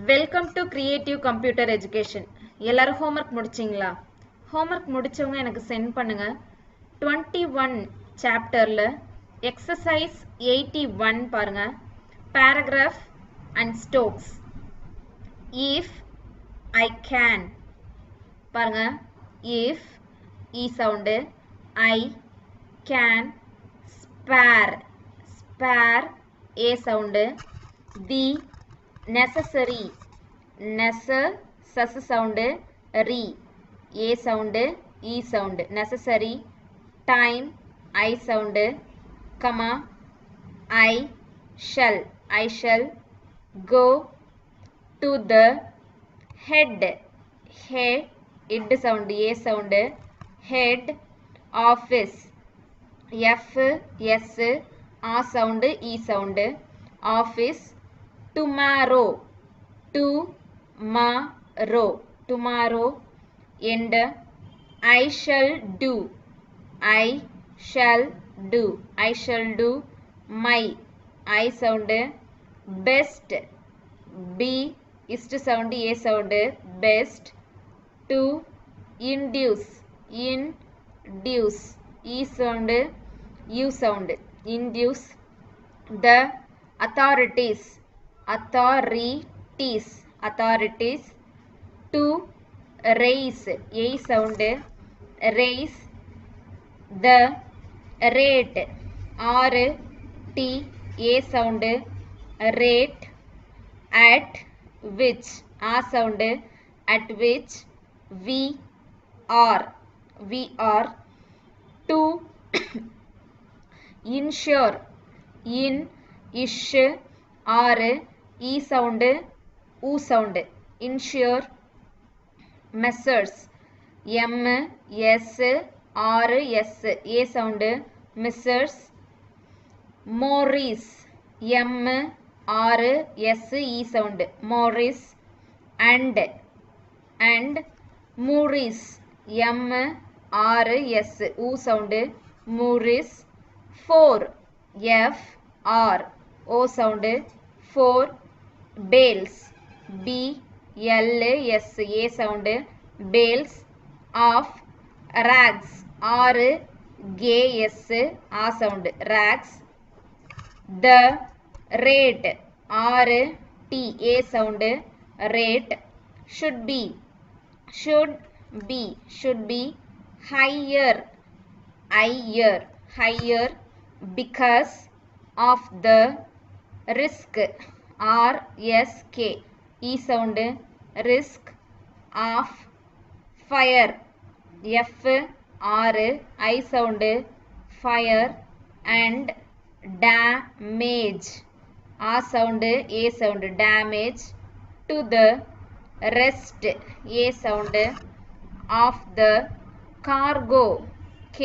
Welcome to creative computer education. எல்லாரும் homework முடிச்சிங்களா? Homework முடிச்சவங்க எனக்கு சென்ட் பண்ணுங்க. 21 சாப்டர்ல எக்ஸசைஸ் 81 பாருங்க. Paragraph and stokes. If I can பாருங்க. If E sound, I can, spare spare A sound, the necessary சஸ் சவுண்டு, ரி A sound, E sound, necessary, time I sound, comma I shall, go to the head it sound, A sound, head, office F S ஆ sound, E sound, office, tomorrow tomorrow end, I shall do my I sound, best b ist sound, a sound, best, to induce e sound, u sound, induce, the authorities to raise a sound, raise, the rate r t a sound, rate, at which a sound, at which, we are to ensure ish r e sound, u sound, ensure, measures m s r s a sound, measures, Morris m r s e sound, Morris, and Morris m r s u sound, Morris, for f r o sound, for, bales b l s a sound, bales, of, rags r g s a sound, rags, the rate r t a sound, rate, should be higher because of the risk r s k e sound, risk, of, fire f r I sound, fire, and damage a sound, a sound, damage, to the rest a sound, of the cargo k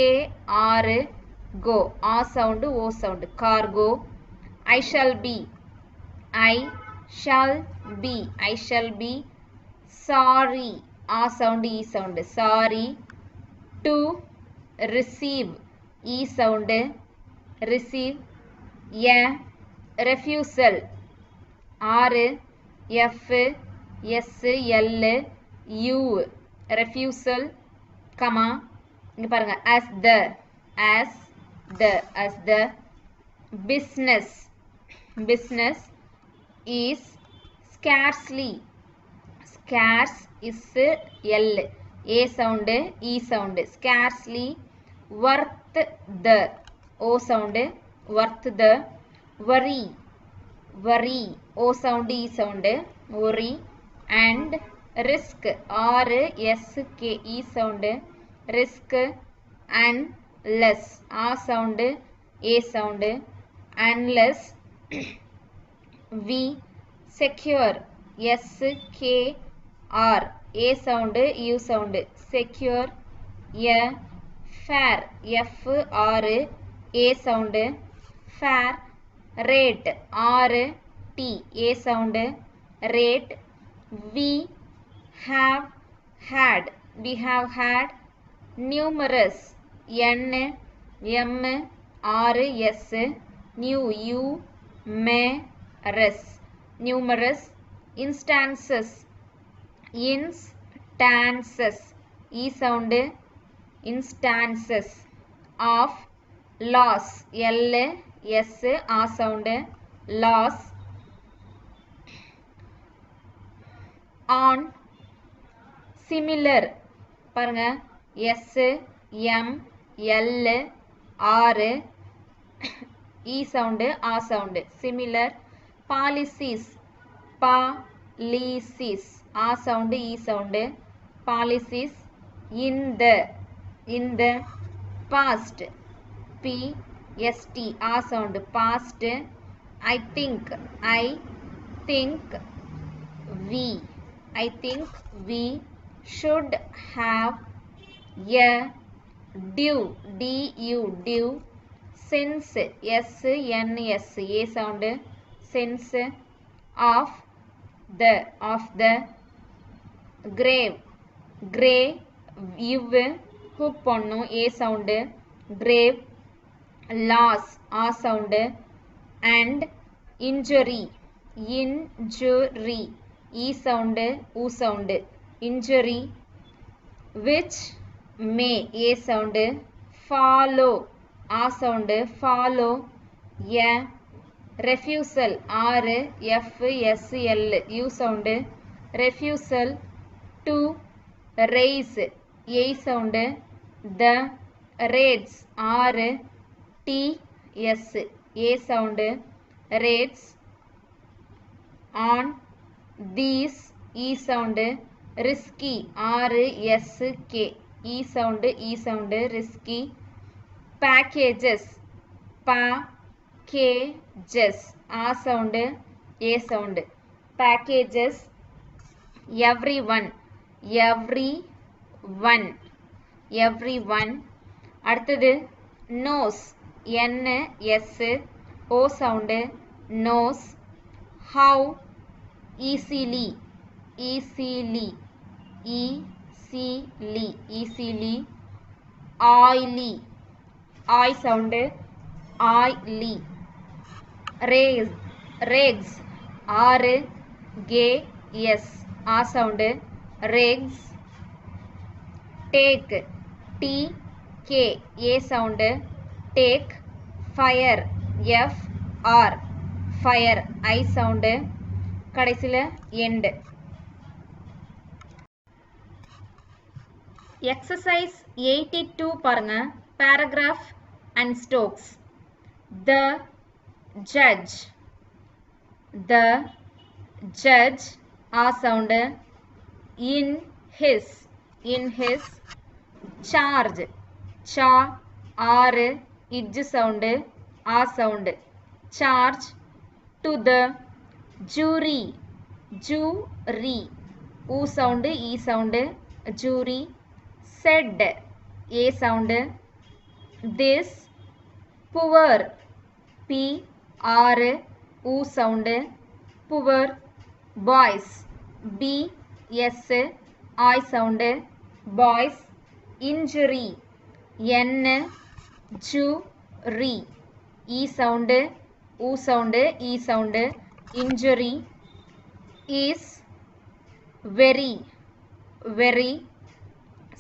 r go a sound, o sound, cargo, I shall be sorry a sound, e sound, sorry, to receive e sound, receive, a refusal r f s l u, refusal, comma இங்க பாருங்க, as the business is scarcely, scarce is l a sound, e sound, scarcely, worth the o sound, worth the, worry o sound, e sound, worry, and risk r s k e sound, risk, unless a sound, a sound, unless, we secure s k r a sound, u sound, secure, a fair f r a sound, fair, rate r t a sound, rate, we have had numerous n m r s numerous instances, instances, E sound, instances of loss, L S A sound, loss, on, similar, பாருங்க S M L R, E sound, A sound, similar, policies, policies, A sound, E sound, policies, in the past, P S T, A sound, past, I think we should have a due, due, since, S N S, A sound, since, of the grave, hook பண்ணும், A sound, grave, loss, A sound, and injury, E sound, U sound, injury, which may, A sound, follow, A sound, follow, a refusal, R F S L, U sound, refusal, to raise, A sound, the raids, R T S, A sound, raids, on these, E sound, risky, R S K, E sound, risky, packages, packages, A sound, A sound, packages, everyone, அடுத்தது nose, N S O sound, nose, how, easily, oily, I sound, oily, rags, R G S, A sound, rags, take, T K, A sound, take, fire, F R, fire, I sound, கடைசில end. Exercise 82 பாருங்க, paragraph and strokes. The judge, A sound, in his, charge, cha, R idj sound, A sound, charge, to the jury, U sound, E sound, jury, said, A sound, this poor, P R U sound, poor, boys, B S I sound, boys, injury, N jury, E sound, U sound, E sound, injury, is very,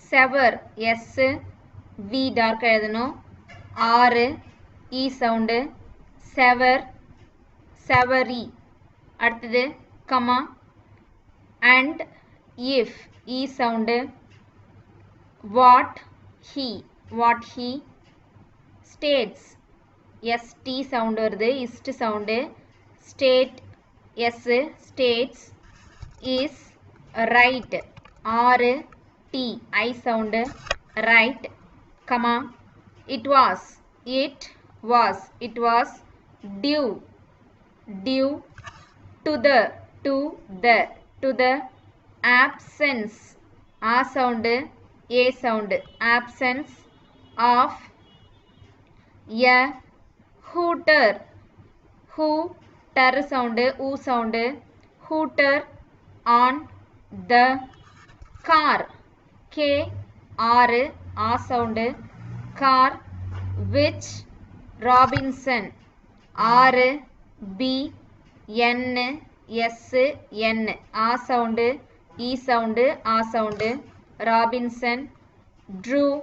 sever, S V dark எழுதணும், R E sound, sever, severy, அடுத்தது comma, and if, E sound, what he, states, S T sound வருது, ist sound, state, S states, is right, R T I sound, right, comma, it was, due, to the absence, A sound, A sound, absence of a hooter, sound, U sound, hooter, on the car, K R A sound, car, which Robinson, R B N S N A sound E sound A sound Robinson drew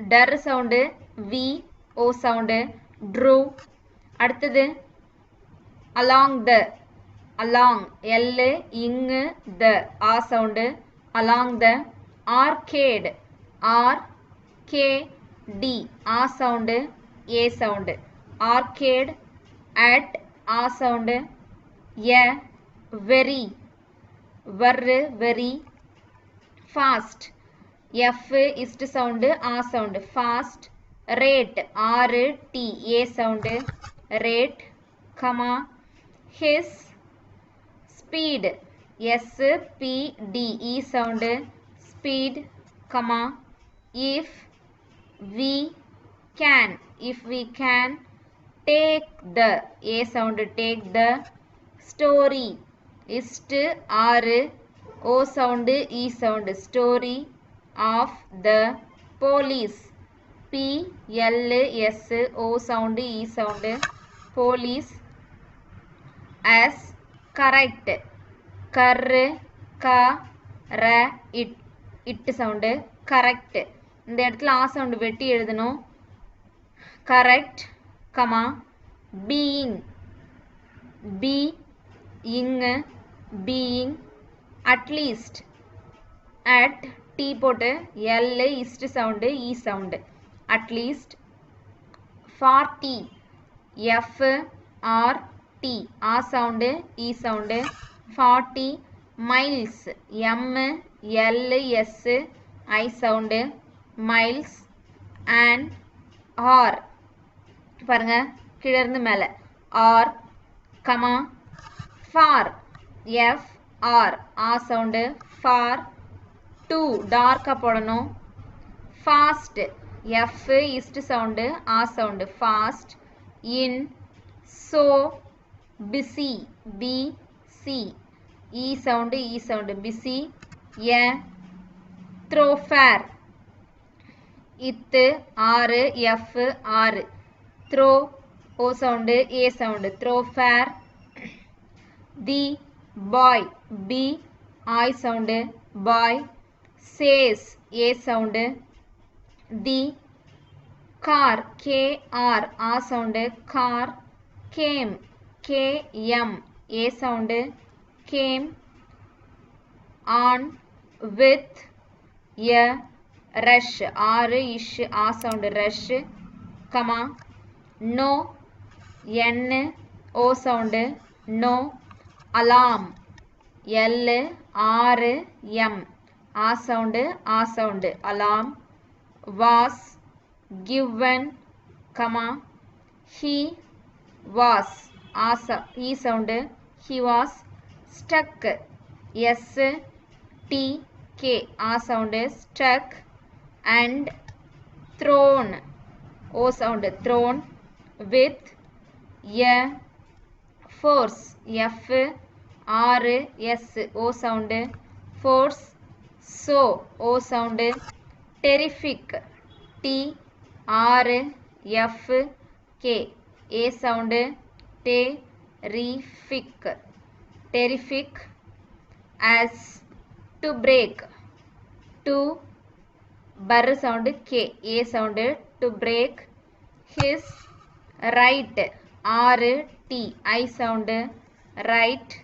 der sound V O sound drew அடுத்தது along the along L ing the A sound along the arcade R K D A sound A sound arcade at A sound a very very fast F is sound A sound fast rate R T A sound rate comma his speed S P D E sound speed comma if we can take the A sound take the story ist R O sound E sound story of the police P L S O sound E sound police as correct kar ka ra it sound correct இந்த இடத்துல ஆ sound வெட்டி எழுதணும் correct comma being being at least at T போட்டு L ist sound E sound at least 40 F R T A sound E sound 40 miles M L S I sound miles and R பாருங்க கீழ இருந்து மேல R comma far F R A sound far 2 dark போடணும் fast F is sound A sound fast in so busy B C E sound busy a thoroughfare it R F R throw O sound A sound thoroughfare the boy B I sound boy says A sound the car K R A sound car came K M A sound came on with a rush R ish A sound rush comma no N O sound no alarm L R M A sound alarm was given comma he was E sound he was stuck S T K A sound stuck and thrown O sound thrown with a force F R S O sound force so O sound terrific T R F K A sound terrific as to break to bar sound K A sound to break his right R T I sound right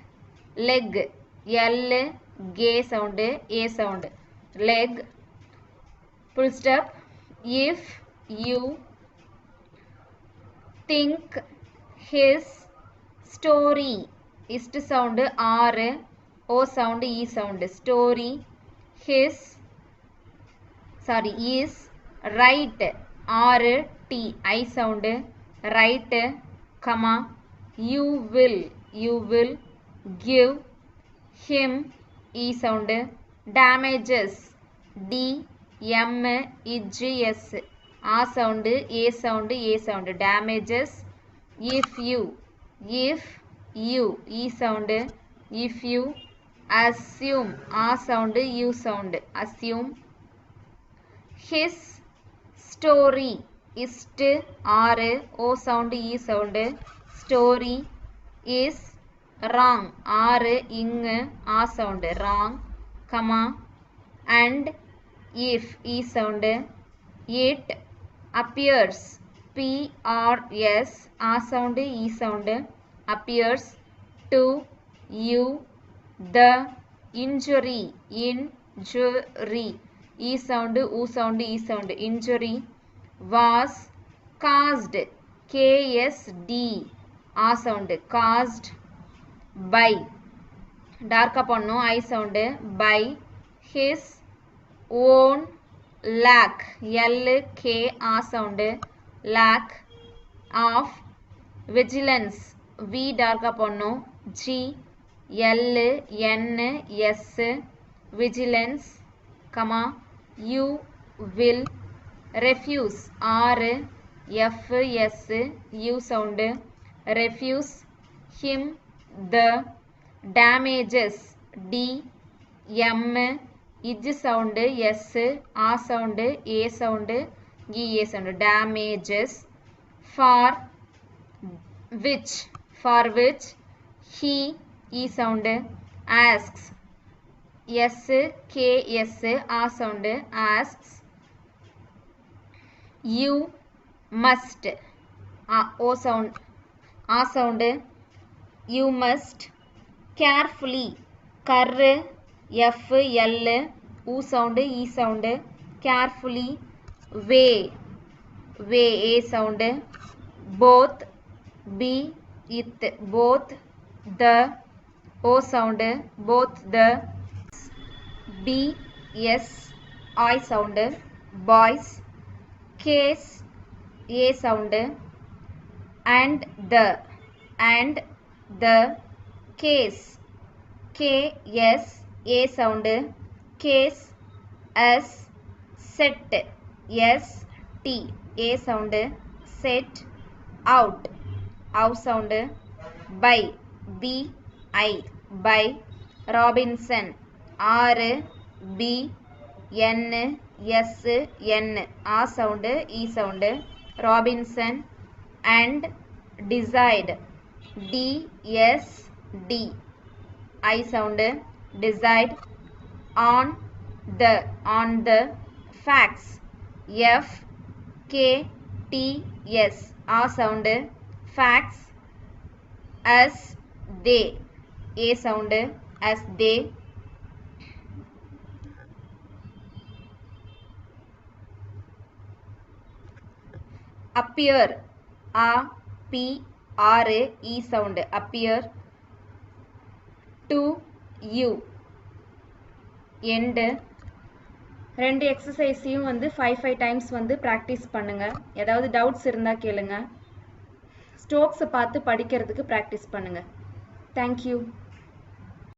leg L G sound A sound leg full stop if you think his story is sound R O sound E sound story his is right R T I sound right comma you will give him E sound damages D M I S A sound A sound damages if you E sound if you assume A sound U sound assume his story ist R O sound E sound story is wrong ஆறு இங்கு ஆ sound wrong comma and if e sound it appears p r s ah sound e sound appears to you the injury e sound u sound e sound injury was caused ksd ah sound caused by dark பண்ணும் I sound by his own lack LK ah sound lack of vigilance V dark பண்ணும் G L N S vigilance comma you will refuse R F S U sound refuse him the damages D M ij sound S A sound A sound E A sound damages for which he E sound asks S K S A sound asks you must O sound A sound you must carefully kar F L U sound E sound carefully weigh A sound both B it both the O sound both the B S I sound boys case A sound and the case K S A sound case as set S T A sound set out sound by B I by Robinson R B N S N A sound E sound Robinson and decide D S D I sound decide on the facts F K T S A sound facts as they A sound as they appear A P R E sound appear to you end ரெண்டு எக்ஸசைஸையும் வந்து 5 times வந்து practice பண்ணுங்க ஏதாவது doubts இருந்தா கேளுங்க ஸ்டோக்ஸை பார்த்து படிக்கிறதுக்கு practice பண்ணுங்க Thank you.